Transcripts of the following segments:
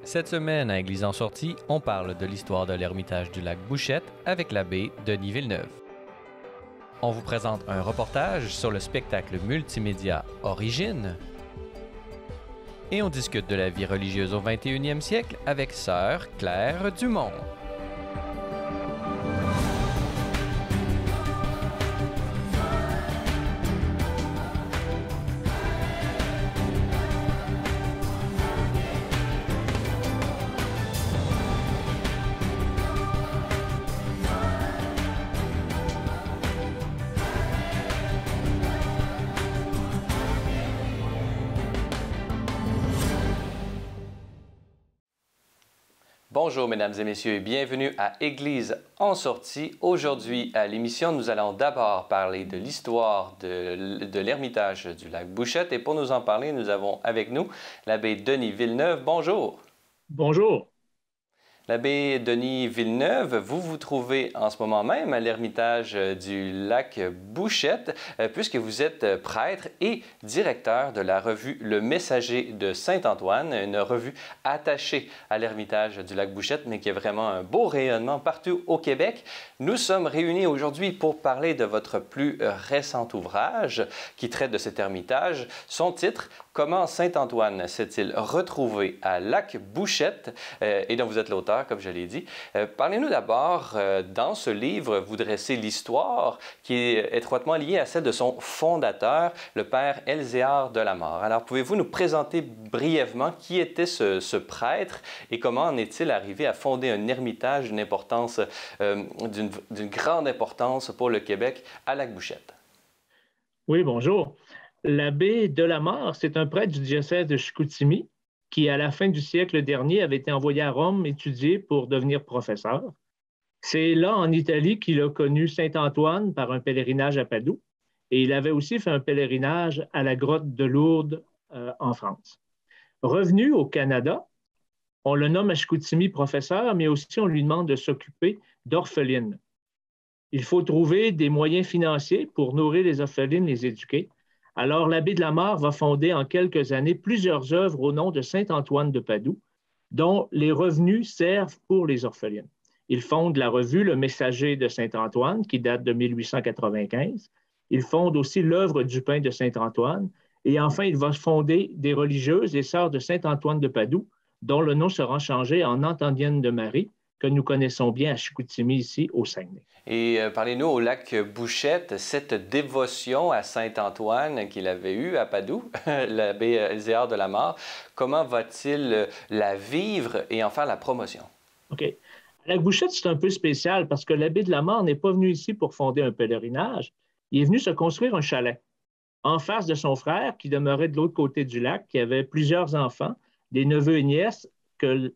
Cette semaine, à Église en sortie, on parle de l'histoire de l'ermitage du lac Bouchette avec l'abbé Denis Villeneuve. On vous présente un reportage sur le spectacle multimédia Origine. Et on discute de la vie religieuse au 21e siècle avec Sœur Claire Dumont. Bonjour mesdames et messieurs et bienvenue à Église en sortie. Aujourd'hui à l'émission, nous allons d'abord parler de l'histoire de l'ermitage du lac Bouchette et pour nous en parler, nous avons avec nous l'abbé Denis Villeneuve. Bonjour. Bonjour. L'abbé Denis Villeneuve, vous vous trouvez en ce moment même à l'ermitage du lac Bouchette, puisque vous êtes prêtre et directeur de la revue Le Messager de Saint-Antoine, une revue attachée à l'ermitage du lac Bouchette, mais qui a vraiment un beau rayonnement partout au Québec. Nous sommes réunis aujourd'hui pour parler de votre plus récent ouvrage qui traite de cet ermitage. Son titre, Comment Saint-Antoine s'est-il retrouvé à lac Bouchette, et dont vous êtes l'auteur, comme je l'ai dit. Parlez-nous d'abord, dans ce livre, vous dressez l'histoire qui est étroitement liée à celle de son fondateur, le père Elzéar de la Mare. Alors, pouvez-vous nous présenter brièvement qui était ce prêtre et comment en est-il arrivé à fonder un ermitage d'une importance, d'une grande importance pour le Québec à Lac-Bouchette? Oui, bonjour. L'abbé de la Mare, c'est un prêtre du diocèse de Chicoutimi qui, à la fin du siècle dernier, avait été envoyé à Rome étudier pour devenir professeur. C'est là, en Italie, qu'il a connu Saint-Antoine par un pèlerinage à Padoue. Et il avait aussi fait un pèlerinage à la grotte de Lourdes en France. Revenu au Canada, on le nomme à Chicoutimi professeur, mais aussi on lui demande de s'occuper d'orphelines. Il faut trouver des moyens financiers pour nourrir les orphelines, les éduquer. Alors, l'abbé de la Mare va fonder en quelques années plusieurs œuvres au nom de Saint-Antoine de Padoue, dont les revenus servent pour les orphelines. Il fonde la revue Le Messager de Saint-Antoine, qui date de 1895. Il fonde aussi l'œuvre du pain de Saint-Antoine. Et enfin, il va fonder des religieuses, les sœurs de Saint-Antoine de Padoue, dont le nom sera changé en Entendienne de Marie, que nous connaissons bien à Chicoutimi, ici, au Saguenay. Et parlez-nous au lac Bouchette, cette dévotion à Saint-Antoine qu'il avait eue à Padoue, l'abbé Elzéar de la Mare, comment va-t-il la vivre et en faire la promotion? OK. À lac Bouchette, c'est un peu spécial parce que l'abbé de la Mare n'est pas venu ici pour fonder un pèlerinage. Il est venu se construire un chalet en face de son frère qui demeurait de l'autre côté du lac, qui avait plusieurs enfants, des neveux et nièces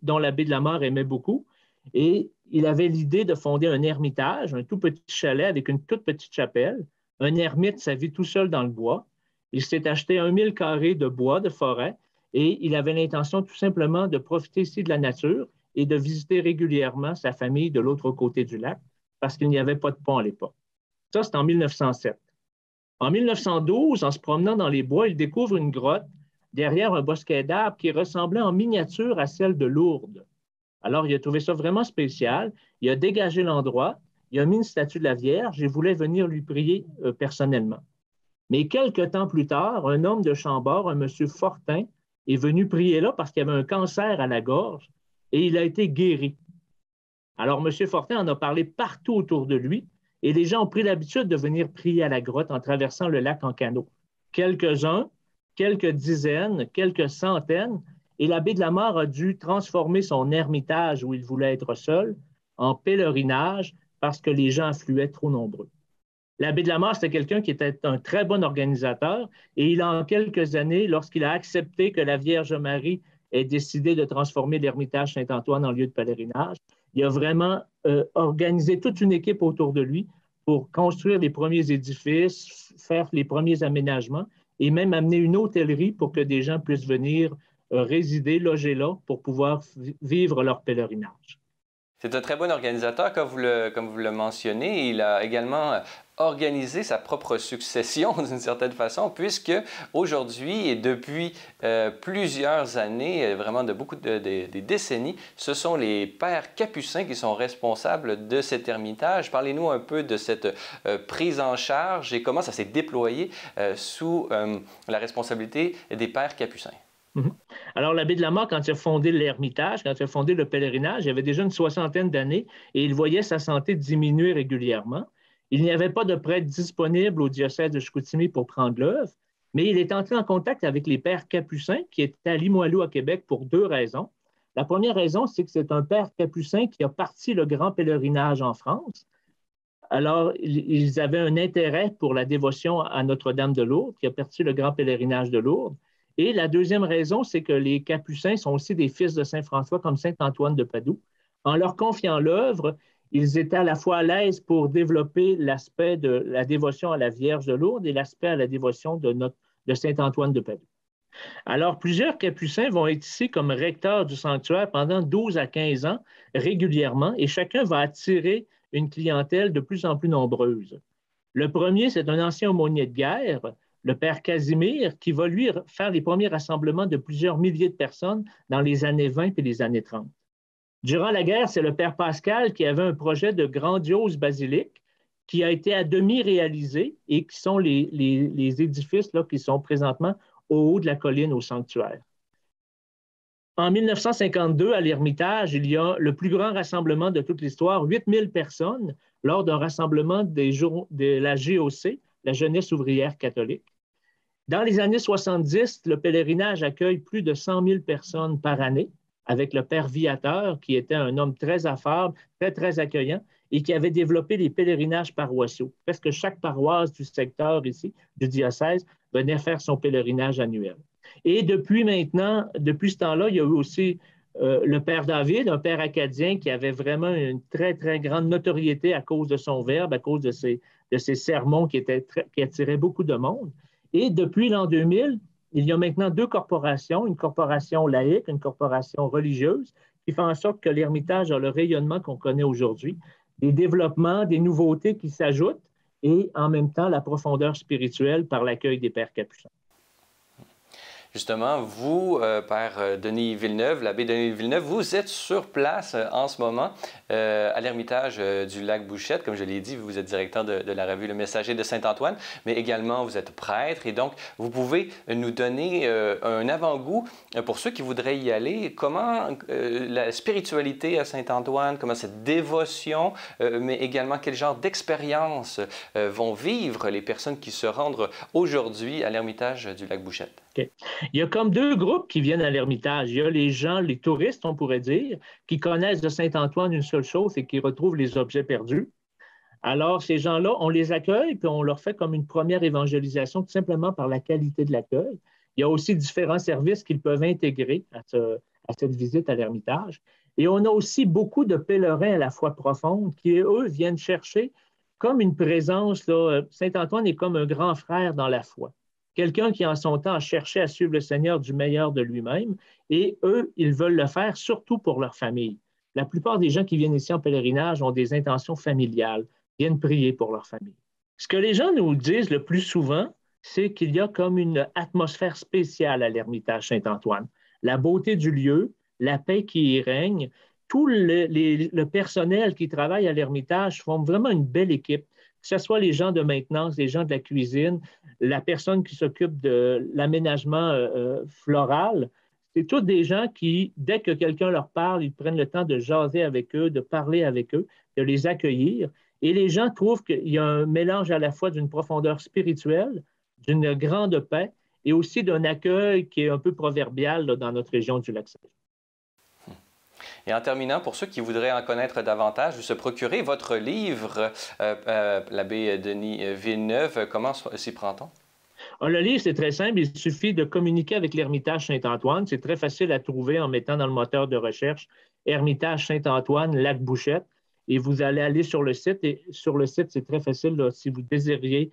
dont l'abbé de la Mare aimait beaucoup. Et il avait l'idée de fonder un ermitage, un tout petit chalet avec une toute petite chapelle. Un ermite, ça vit tout seul dans le bois. Il s'est acheté 1000 carrés de bois, de forêt, et il avait l'intention tout simplement de profiter ici de la nature et de visiter régulièrement sa famille de l'autre côté du lac, parce qu'il n'y avait pas de pont à l'époque. Ça, c'est en 1907. En 1912, en se promenant dans les bois, il découvre une grotte derrière un bosquet d'arbres qui ressemblait en miniature à celle de Lourdes. Alors, il a trouvé ça vraiment spécial. Il a dégagé l'endroit, il a mis une statue de la Vierge et voulait venir lui prier personnellement. Mais quelques temps plus tard, un homme de Chambord, un monsieur Fortin, est venu prier là parce qu'il avait un cancer à la gorge et il a été guéri. Alors, monsieur Fortin en a parlé partout autour de lui et les gens ont pris l'habitude de venir prier à la grotte en traversant le lac en canot. Quelques-uns, quelques dizaines, quelques centaines. Et l'abbé de la Mare a dû transformer son ermitage où il voulait être seul en pèlerinage parce que les gens affluaient trop nombreux. L'abbé de la Mare, c'était quelqu'un qui était un très bon organisateur et il a, en quelques années, lorsqu'il a accepté que la Vierge Marie ait décidé de transformer l'ermitage Saint-Antoine en lieu de pèlerinage, il a vraiment organisé toute une équipe autour de lui pour construire les premiers édifices, faire les premiers aménagements et même amener une hôtellerie pour que des gens puissent venir résider, loger là pour pouvoir vivre leur pèlerinage. C'est un très bon organisateur, comme vous le mentionnez. Il a également organiser sa propre succession d'une certaine façon, puisque aujourd'hui et depuis plusieurs années, vraiment de des décennies, ce sont les pères capucins qui sont responsables de cet ermitage. Parlez-nous un peu de cette prise en charge et comment ça s'est déployé sous la responsabilité des pères capucins. Mhm. Alors, l'abbé de la Mare, quand il a fondé l'Ermitage, quand il a fondé le pèlerinage, il avait déjà une soixantaine d'années et il voyait sa santé diminuer régulièrement. Il n'y avait pas de prêtre disponible au diocèse de Chicoutimi pour prendre l'œuvre, mais il est entré en contact avec les pères capucins qui étaient à Limoilou, à Québec, pour deux raisons. La première raison, c'est que c'est un père capucin qui a parti le grand pèlerinage en France. Alors, ils avaient un intérêt pour la dévotion à Notre-Dame de Lourdes, qui a parti le grand pèlerinage de Lourdes. Et la deuxième raison, c'est que les Capucins sont aussi des fils de Saint François, comme Saint Antoine de Padoue. En leur confiant l'œuvre, ils étaient à la fois à l'aise pour développer l'aspect de la dévotion à la Vierge de Lourdes et l'aspect à la dévotion de Saint Antoine de Padoue. Alors, plusieurs Capucins vont être ici comme recteurs du sanctuaire pendant 12 à 15 ans régulièrement et chacun va attirer une clientèle de plus en plus nombreuse. Le premier, c'est un ancien aumônier de guerre, le père Casimir, qui va lui faire les premiers rassemblements de plusieurs milliers de personnes dans les années 20 et les années 30. Durant la guerre, c'est le père Pascal qui avait un projet de grandiose basilique qui a été à demi réalisé et qui sont les édifices là, qui sont présentement au haut de la colline au sanctuaire. En 1952, à l'Ermitage, il y a le plus grand rassemblement de toute l'histoire, 8000 personnes, lors d'un rassemblement de la GOC, la Jeunesse ouvrière catholique. Dans les années 70, le pèlerinage accueille plus de 100 000 personnes par année, avec le père Viateur, qui était un homme très affable, très, très accueillant, et qui avait développé les pèlerinages paroissiaux. Presque chaque paroisse du secteur ici, du diocèse, venait faire son pèlerinage annuel. Et depuis maintenant, depuis ce temps-là, il y a eu aussi le père David, un père acadien qui avait vraiment une très, très grande notoriété à cause de son verbe, à cause de ses sermons qui attiraient beaucoup de monde. Et depuis l'an 2000, il y a maintenant deux corporations, une corporation laïque, une corporation religieuse, qui font en sorte que l'Ermitage a le rayonnement qu'on connaît aujourd'hui, des développements, des nouveautés qui s'ajoutent et en même temps la profondeur spirituelle par l'accueil des pères capucins. Justement, vous, Père Denis Villeneuve, l'abbé Denis Villeneuve, vous êtes sur place en ce moment à l'Ermitage du lac Bouchette. Comme je l'ai dit, vous êtes directeur de la revue Le Messager de Saint-Antoine, mais également vous êtes prêtre et donc vous pouvez nous donner un avant-goût pour ceux qui voudraient y aller. Comment la spiritualité à Saint-Antoine, comment cette dévotion, mais également quel genre d'expérience vont vivre les personnes qui se rendent aujourd'hui à l'Ermitage du lac Bouchette? Okay. Il y a comme deux groupes qui viennent à l'Ermitage. Il y a les gens, les touristes, on pourrait dire, qui connaissent de Saint-Antoine une seule chose, c'est qu'ils retrouvent les objets perdus. Alors, ces gens-là, on les accueille, puis on leur fait comme une première évangélisation, tout simplement par la qualité de l'accueil. Il y a aussi différents services qu'ils peuvent intégrer à cette visite à l'Ermitage. Et on a aussi beaucoup de pèlerins à la foi profonde qui, eux, viennent chercher comme une présence. Saint-Antoine est comme un grand frère dans la foi. Quelqu'un qui, en son temps, cherchait à suivre le Seigneur du meilleur de lui-même, et eux, ils veulent le faire surtout pour leur famille. La plupart des gens qui viennent ici en pèlerinage ont des intentions familiales, viennent prier pour leur famille. Ce que les gens nous disent le plus souvent, c'est qu'il y a comme une atmosphère spéciale à l'Ermitage Saint-Antoine. La beauté du lieu, la paix qui y règne, tout le personnel qui travaille à l'Ermitage forme vraiment une belle équipe. Que ce soit les gens de maintenance, les gens de la cuisine, la personne qui s'occupe de l'aménagement floral, c'est tous des gens qui, dès que quelqu'un leur parle, ils prennent le temps de jaser avec eux, de parler avec eux, de les accueillir. Et les gens trouvent qu'il y a un mélange à la fois d'une profondeur spirituelle, d'une grande paix et aussi d'un accueil qui est un peu proverbial là, dans notre région du Lac-Saint-Jean. Et en terminant, pour ceux qui voudraient en connaître davantage ou se procurer votre livre, l'abbé Denis Villeneuve, comment s'y prend-on? Le livre, c'est très simple. Il suffit de communiquer avec l'Ermitage Saint-Antoine. C'est très facile à trouver en mettant dans le moteur de recherche Ermitage Saint-Antoine, Lac Bouchette. Et vous allez aller sur le site. Et sur le site, c'est très facile là, si vous désiriez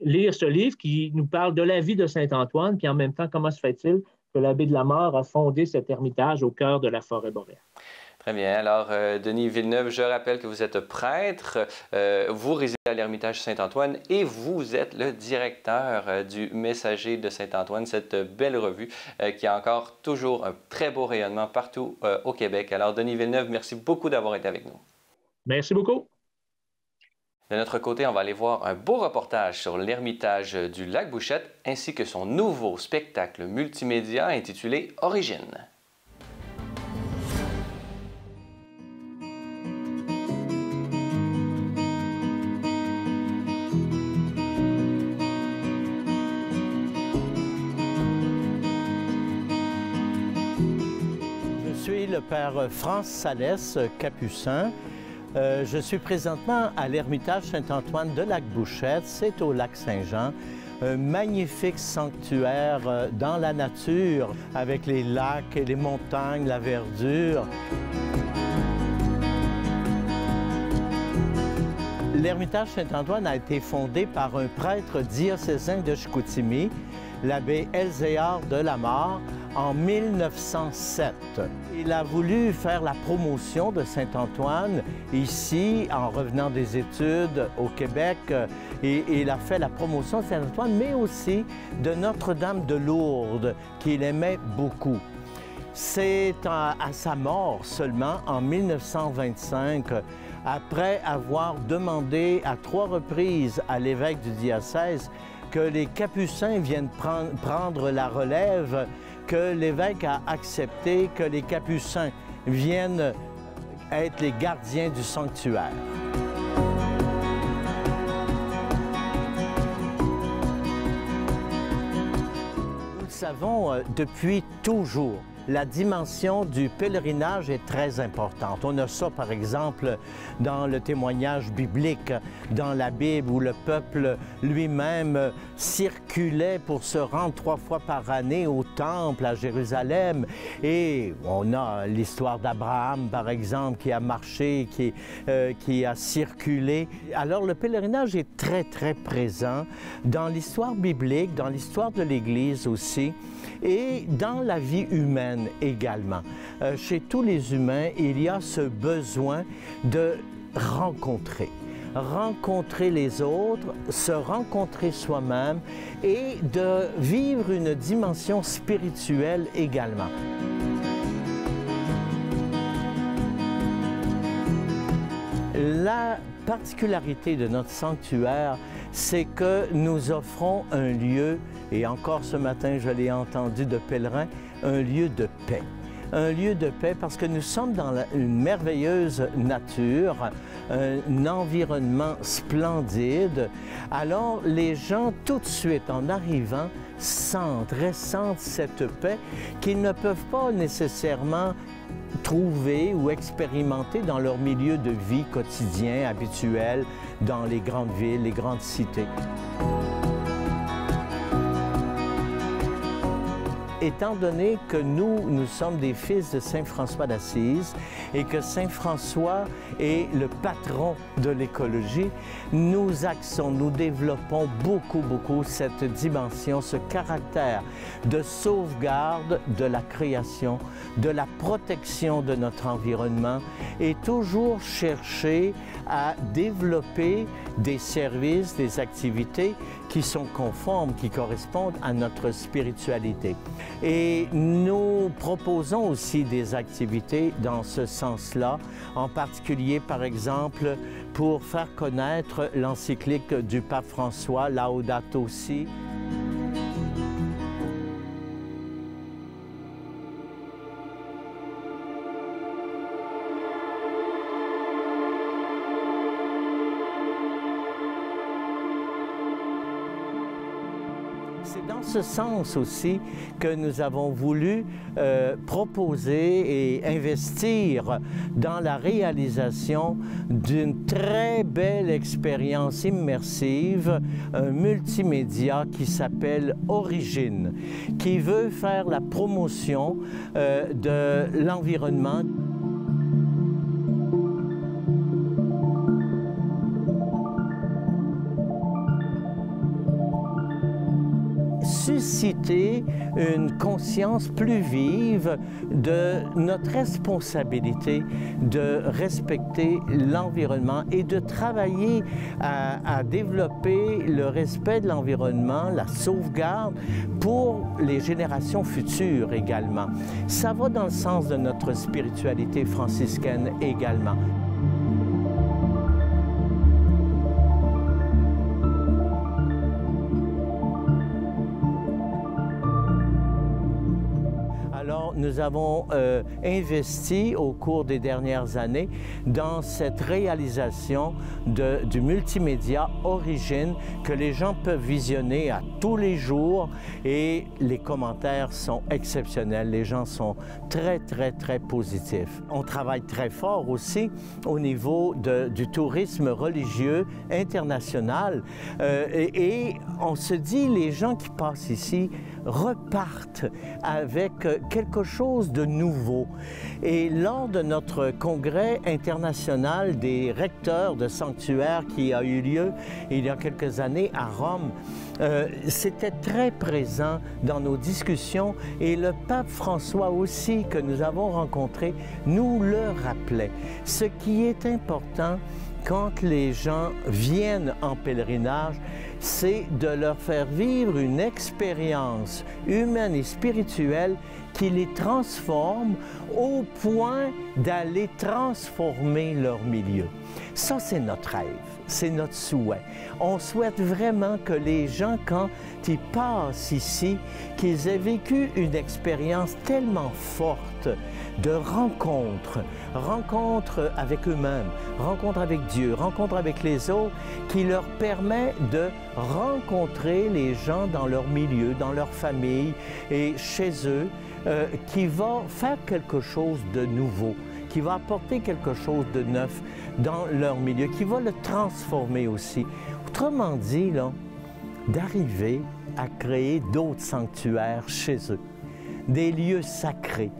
lire ce livre qui nous parle de la vie de Saint-Antoine, puis en même temps, comment se fait-il que l'abbé de la Mare a fondé cet ermitage au cœur de la forêt boréale. Très bien. Alors, Denis Villeneuve, je rappelle que vous êtes prêtre, vous résidez à l'Ermitage Saint-Antoine et vous êtes le directeur du Messager de Saint-Antoine, cette belle revue qui a encore toujours un très beau rayonnement partout au Québec. Alors, Denis Villeneuve, merci beaucoup d'avoir été avec nous. Merci beaucoup. De notre côté, on va aller voir un beau reportage sur l'Ermitage du Lac-Bouchette ainsi que son nouveau spectacle multimédia intitulé Origine. Je suis le père France Salès, capucin. Je suis présentement à l'Ermitage Saint-Antoine de Lac-Bouchette, c'est au lac Saint-Jean. Un magnifique sanctuaire dans la nature, avec les lacs et les montagnes, la verdure. L'Ermitage Saint-Antoine a été fondé par un prêtre diocésain de Chicoutimi, l'abbé Elzéar de Lamarre, en 1907. Il a voulu faire la promotion de Saint-Antoine ici, en revenant des études au Québec. Et il a fait la promotion de Saint-Antoine, mais aussi de Notre-Dame de Lourdes, qu'il aimait beaucoup. C'est à sa mort seulement, en 1925, après avoir demandé à 3 reprises à l'évêque du diocèse que les capucins viennent prendre la relève, que l'évêque a accepté que les capucins viennent être les gardiens du sanctuaire. Nous le savons depuis toujours. La dimension du pèlerinage est très importante. On a ça, par exemple, dans le témoignage biblique, dans la Bible, où le peuple lui-même circulait pour se rendre 3 fois par année au temple à Jérusalem. Et on a l'histoire d'Abraham, par exemple, qui a marché, qui a circulé. Alors, le pèlerinage est très, très présent dans l'histoire biblique, dans l'histoire de l'Église aussi, et dans la vie humaine également. Chez tous les humains, il y a ce besoin de rencontrer les autres, se rencontrer soi-même et de vivre une dimension spirituelle également. La particularité de notre sanctuaire, c'est que nous offrons un lieu, et encore ce matin je l'ai entendu de pèlerins, un lieu de paix. Un lieu de paix parce que nous sommes dans une merveilleuse nature, un environnement splendide. Alors les gens, tout de suite, en arrivant, ressentent cette paix qu'ils ne peuvent pas nécessairement trouver ou expérimenter dans leur milieu de vie quotidien, habituel, dans les grandes villes, les grandes cités. Étant donné que nous sommes des fils de Saint François d'Assise et que Saint François est le patron de l'écologie, nous développons beaucoup cette dimension, ce caractère de sauvegarde de la création, de la protection de notre environnement et toujours chercher à développer des services, des activités qui sont conformes, qui correspondent à notre spiritualité. Et nous proposons aussi des activités dans ce sens-là, en particulier, par exemple, pour faire connaître l'encyclique du pape François, Laudato Si. C'est dans ce sens aussi que nous avons voulu proposer et investir dans la réalisation d'une très belle expérience immersive, un multimédia qui s'appelle Origine, qui veut faire la promotion de l'environnement. susciter une conscience plus vive de notre responsabilité de respecter l'environnement et de travailler à développer le respect de l'environnement, la sauvegarde pour les générations futures également. Ça va dans le sens de notre spiritualité franciscaine également. Alors, nous avons investi au cours des dernières années dans cette réalisation du multimédia Origine que les gens peuvent visionner à tous les jours et les commentaires sont exceptionnels. Les gens sont très, très, très positifs. On travaille très fort aussi au niveau du tourisme religieux international et on se dit, les gens qui passent ici repartent avec quelque chose de nouveau. Et lors de notre congrès international des recteurs de sanctuaires qui a eu lieu il y a quelques années à Rome, c'était très présent dans nos discussions et le pape François aussi, que nous avons rencontré, nous le rappelait. Ce qui est important quand les gens viennent en pèlerinage, c'est de leur faire vivre une expérience humaine et spirituelle qui les transforme au point d'aller transformer leur milieu. Ça, c'est notre rêve, c'est notre souhait. On souhaite vraiment que les gens, quand ils passent ici, qu'ils aient vécu une expérience tellement forte de rencontre avec eux-mêmes, rencontre avec Dieu, rencontre avec les autres, qui leur permet de rencontrer les gens dans leur milieu, dans leur famille et chez eux, qui va faire quelque chose de nouveau, qui va apporter quelque chose de neuf dans leur milieu, qui va le transformer aussi. Autrement dit, là, d'arriver à créer d'autres sanctuaires chez eux. Des lieux sacrés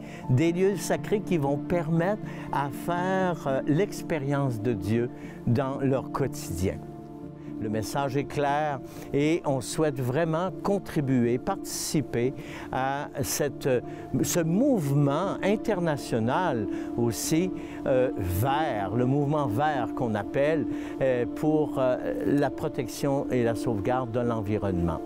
qui vont permettre à faire l'expérience de Dieu dans leur quotidien. Le message est clair et on souhaite vraiment contribuer, participer à ce mouvement international aussi vert, le mouvement vert qu'on appelle pour la protection et la sauvegarde de l'environnement.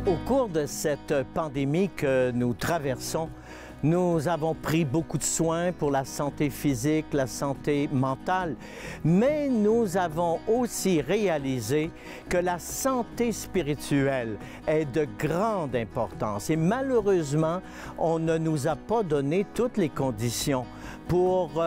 Au cours de cette pandémie que nous traversons, nous avons pris beaucoup de soins pour la santé physique, la santé mentale, mais nous avons aussi réalisé que la santé spirituelle est de grande importance. Et malheureusement, on ne nous a pas donné toutes les conditions pour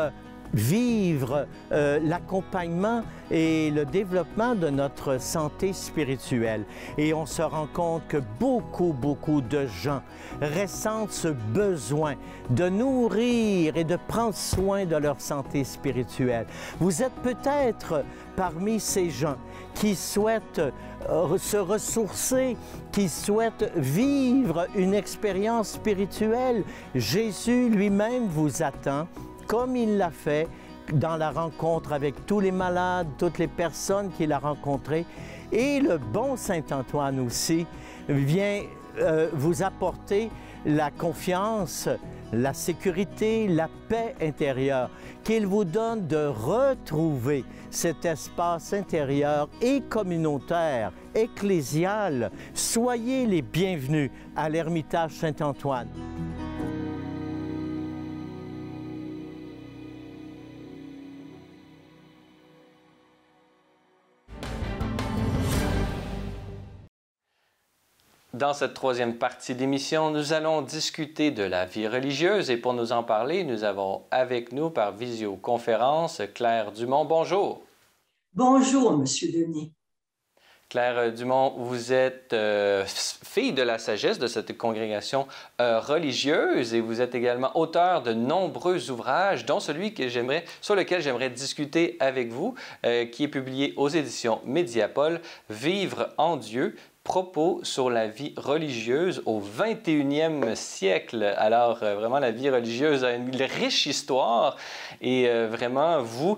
vivre l'accompagnement et le développement de notre santé spirituelle. Et on se rend compte que beaucoup de gens ressentent ce besoin de nourrir et de prendre soin de leur santé spirituelle. Vous êtes peut-être parmi ces gens qui souhaitent se ressourcer, qui souhaitent vivre une expérience spirituelle. Jésus lui-même vous attend, comme il l'a fait dans la rencontre avec tous les malades, toutes les personnes qu'il a rencontrées. Et le bon Saint-Antoine aussi vient vous apporter la confiance, la sécurité, la paix intérieure, qu'il vous donne de retrouver cet espace intérieur et communautaire, ecclésial. Soyez les bienvenus à l'Ermitage Saint-Antoine. Dans cette troisième partie d'émission, nous allons discuter de la vie religieuse et pour nous en parler, nous avons avec nous par visioconférence Claire Dumont. Bonjour. Bonjour, Monsieur Denis. Claire Dumont, vous êtes fille de la sagesse de cette congrégation religieuse et vous êtes également auteur de nombreux ouvrages, dont celui sur lequel j'aimerais discuter avec vous, qui est publié aux éditions Mediapol, Vivre en Dieu, propos sur la vie religieuse au 21e siècle. Alors, vraiment, la vie religieuse a une riche histoire et vraiment, vous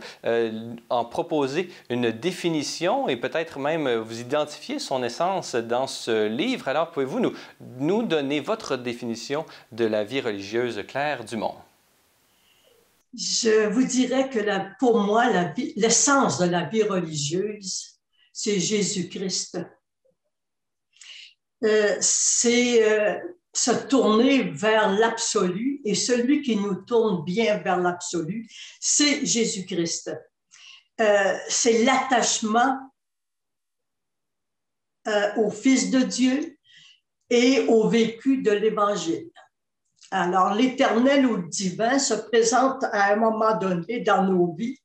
en proposez une définition et peut-être même vous identifiez son essence dans ce livre. Alors, pouvez-vous nous donner votre définition de la vie religieuse, Claire Dumont? Je vous dirais que pour moi, l'essence de la vie religieuse, c'est Jésus-Christ. C'est se tourner vers l'absolu, et celui qui nous tourne bien vers l'absolu, c'est Jésus-Christ. C'est l'attachement au Fils de Dieu et au vécu de l'Évangile. Alors, l'éternel ou le divin se présente à un moment donné dans nos vies,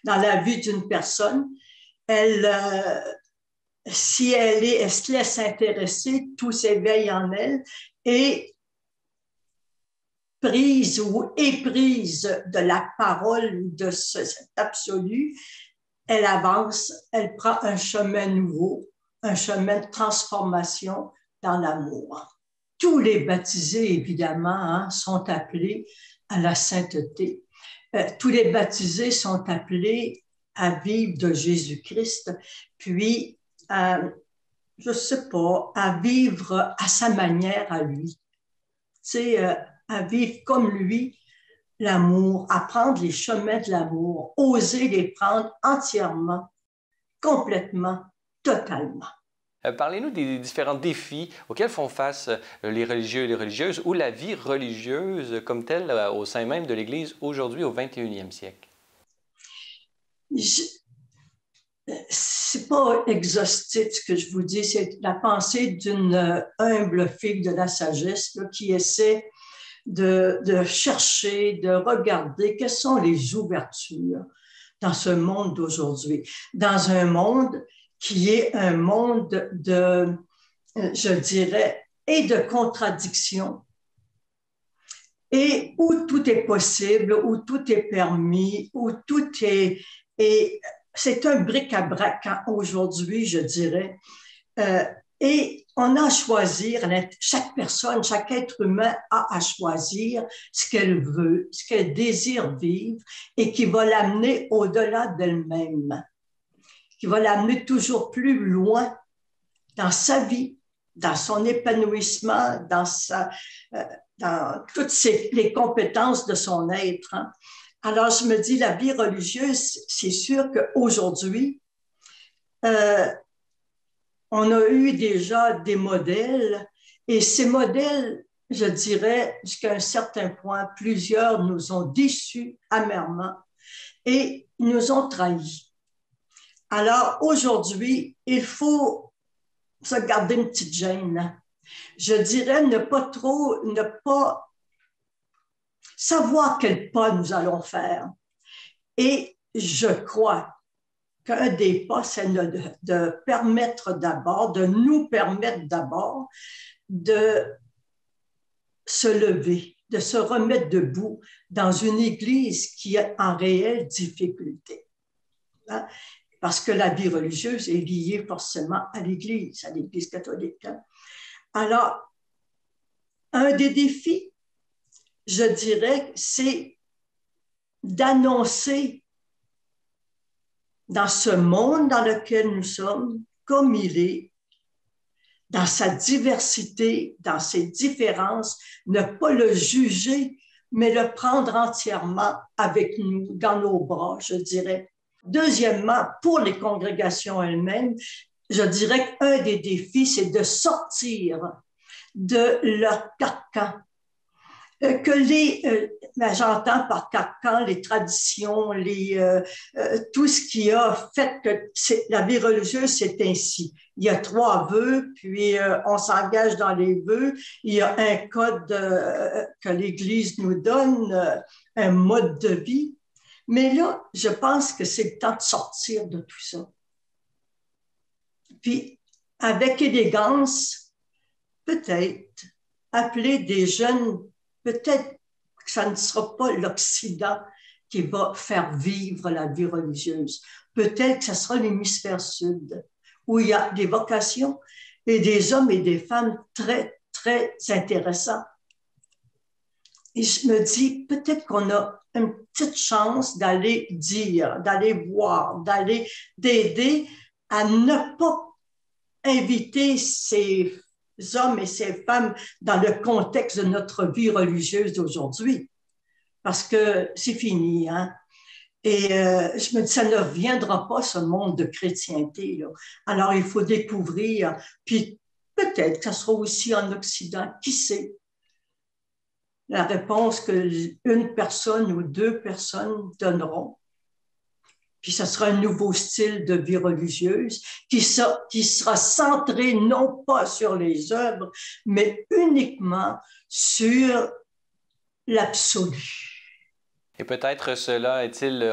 dans la vie d'une personne. Si elle se laisse intéresser, tout s'éveille en elle et prise ou éprise de la parole de cet absolu, elle avance, elle prend un chemin nouveau, un chemin de transformation dans l'amour. Tous les baptisés, évidemment, sont appelés à la sainteté. Tous les baptisés sont appelés à vivre de Jésus-Christ, puis je ne sais pas, à vivre à sa manière à lui. À vivre comme lui l'amour, à prendre les chemins de l'amour, oser les prendre entièrement, complètement, totalement. Parlez-nous des différents défis auxquels font face les religieux et les religieuses ou la vie religieuse comme telle au sein même de l'Église aujourd'hui au 21e siècle. C'est pas exhaustif ce que je vous dis, c'est la pensée d'une humble fille de la sagesse là, qui essaie de chercher, de regarder quelles sont les ouvertures dans ce monde d'aujourd'hui, dans un monde qui est un monde de, je dirais, et de contradictions, et où tout est possible, où tout est permis, où tout est... c'est un bric-à-brac aujourd'hui, je dirais. Et on a à choisir, chaque personne, chaque être humain a à choisir ce qu'elle veut, ce qu'elle désire vivre et qui va l'amener au-delà d'elle-même, qui va l'amener toujours plus loin dans sa vie, dans son épanouissement, dans toutes les compétences de son être. Alors, je me dis, la vie religieuse, c'est sûr qu'aujourd'hui, on a eu déjà des modèles et ces modèles, je dirais, jusqu'à un certain point, plusieurs nous ont déçus amèrement et nous ont trahis. Alors, aujourd'hui, il faut se garder une petite gêne. Je dirais ne pas savoir quel pas nous allons faire. Et je crois qu'un des pas, c'est de nous permettre d'abord de se lever, de se remettre debout dans une église qui est en réelle difficulté. Parce que la vie religieuse est liée forcément à l'Église catholique. Alors, un des défis, je dirais, c'est d'annoncer dans ce monde dans lequel nous sommes, comme il est, dans sa diversité, dans ses différences, ne pas le juger, mais le prendre entièrement avec nous, dans nos bras, je dirais. Deuxièmement, pour les congrégations elles-mêmes, je dirais qu'un des défis, c'est de sortir de leur carcan. J'entends par carcan les traditions, tout ce qui a fait que la vie religieuse, c'est ainsi. Il y a 3 vœux, puis on s'engage dans les vœux. Il y a un code que l'Église nous donne, un mode de vie. Mais là, je pense que c'est le temps de sortir de tout ça. Puis, avec élégance, peut-être, appeler des jeunes, peut-être que ça ne sera pas l'Occident qui va faire vivre la vie religieuse. Peut-être que ce sera l'hémisphère sud, où il y a des vocations et des hommes et des femmes très, très intéressants. Et je me dis, peut-être qu'on a une petite chance d'aller dire, d'aller voir, d'aider à ne pas inviter ces hommes et ces femmes dans le contexte de notre vie religieuse d'aujourd'hui. Parce que c'est fini, hein? Et je me dis, ça ne reviendra pas, ce monde de chrétienté, là. Alors, il faut découvrir, puis peut-être que ça sera aussi en Occident, qui sait? La réponse qu'une personne ou deux personnes donneront. Puis ça sera un nouveau style de vie religieuse qui sera centré non pas sur les œuvres, mais uniquement sur l'absolu. Et peut-être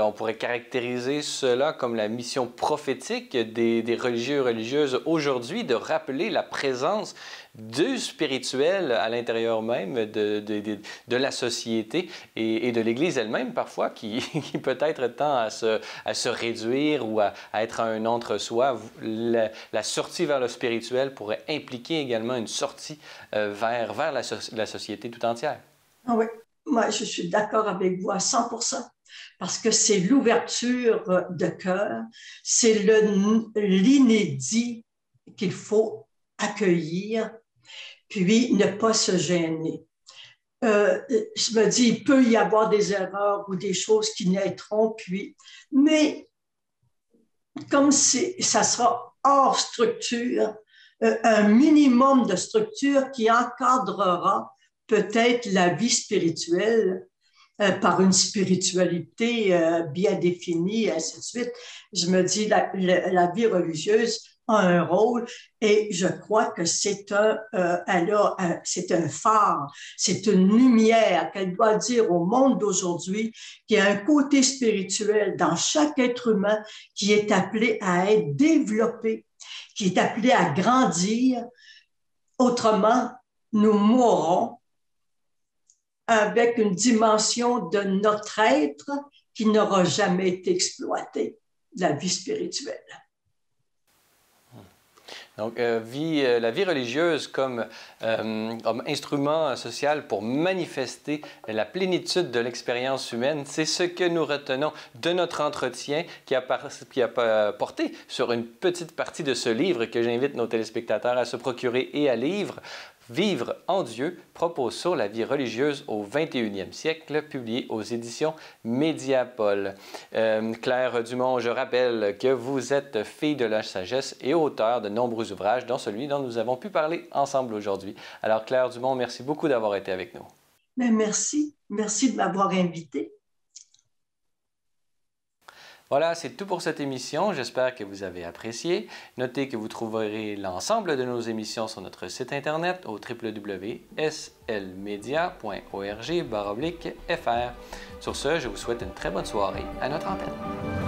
on pourrait caractériser cela comme la mission prophétique des religieux et religieuses aujourd'hui, de rappeler la présence du spirituel à l'intérieur même de la société et de l'Église elle-même parfois, qui peut-être tend à se réduire ou à être un entre-soi. La sortie vers le spirituel pourrait impliquer également une sortie vers la société tout entière. Ah oui. Moi, je suis d'accord avec vous à 100%, parce que c'est l'ouverture de cœur, c'est l'inédit qu'il faut accueillir, puis ne pas se gêner. Je me dis, il peut y avoir des erreurs ou des choses qui naîtront, mais comme ça sera hors structure, un minimum de structure qui encadrera peut-être la vie spirituelle par une spiritualité bien définie, et ainsi de suite. Je me dis, la vie religieuse a un rôle et je crois que c'est un phare, c'est une lumière qu'elle doit dire au monde d'aujourd'hui qu'il y a un côté spirituel dans chaque être humain qui est appelé à être développé, qui est appelé à grandir. Autrement, nous mourrons avec une dimension de notre être qui n'aura jamais été exploitée, la vie spirituelle. Donc, la vie religieuse comme instrument social pour manifester la plénitude de l'expérience humaine, c'est ce que nous retenons de notre entretien qui a porté sur une petite partie de ce livre que j'invite nos téléspectateurs à se procurer et à lire. Vivre en Dieu, propos sur la vie religieuse au 21e siècle, publié aux éditions Mediapol. Claire Dumont, je rappelle que vous êtes fille de la sagesse et auteur de nombreux ouvrages, dont celui dont nous avons pu parler ensemble aujourd'hui. Alors Claire Dumont, merci beaucoup d'avoir été avec nous. Mais merci de m'avoir invité. Voilà, c'est tout pour cette émission. J'espère que vous avez apprécié. Notez que vous trouverez l'ensemble de nos émissions sur notre site Internet au www.slmedia.org/fr. Sur ce, je vous souhaite une très bonne soirée à notre antenne.